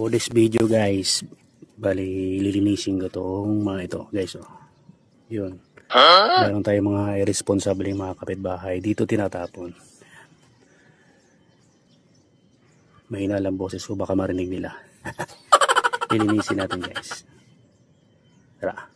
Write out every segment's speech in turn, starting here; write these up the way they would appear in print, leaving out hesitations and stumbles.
For this video guys, bali lilinisin ko tong mga ito guys. Oh. Yun. Meron tayong mga irresponsible mga kapitbahay. Dito tinatapon. Mahina lang boses ko, baka marinig nila. Lilinisin natin guys. Tara.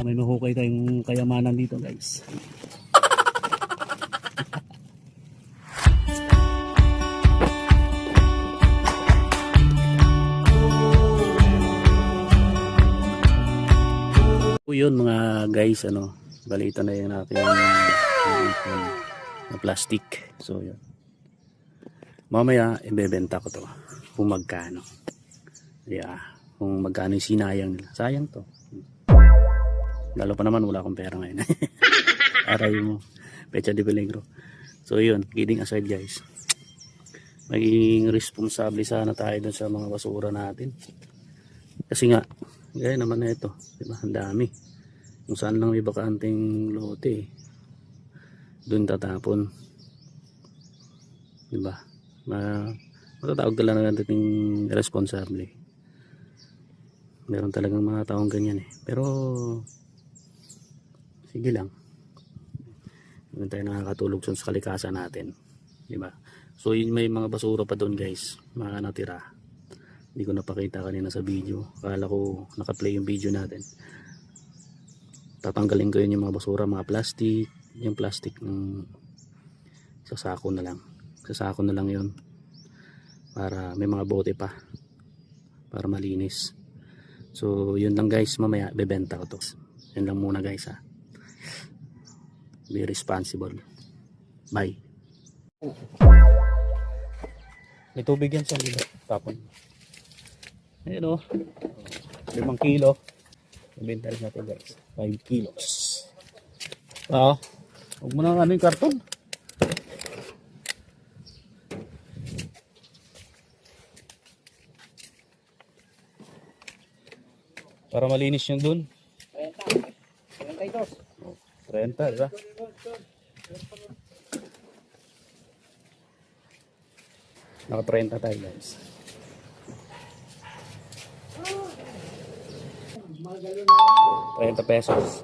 May mahukay tayong kayamanan dito guys. So yun mga guys, balita na yung natin na plastic. So yun. Mamaya ibebenta ko to kung magkano. Yeah, kung magkano yung sinayang nila. Sayang to. Lalo pa naman wala akong pera ngayon. Aray mo, pecha de peligro. So yun, kidding aside guys, maging responsable sana tayo dun sa mga basura natin. Kasi nga, gaya naman na ito, diba? Ang dami. Kung saan lang may bakanting lote, dun tatapon. Diba? Matatawag talaga natin responsable. Meron talagang mga taong ganyan eh. Pero sige lang. Hindi tayo nakakatulog sa kalikasan natin. Diba? So yun, may mga basura pa doon guys. Mga natira. Hindi ko napakita kanina sa video. Akala ko naka-play yung video natin. Tatanggalin ko yun yung mga basura, mga plastic. Yung plastic ng sasako na lang. Sasako na lang yun. Para may mga bote pa. Para malinis. So yun lang guys. Mamaya bebenta ko to. Yun lang muna guys ha. Be responsible. Bye. May tubig yan sa lilo. Tapon. Ayan o. 5 kilo. Ibenta rin natin guys. 5 kilos. Huwag mo na yung karton. Para malinis yung dun. 30, diba? Naka 30 tayo guys. 30 pesos.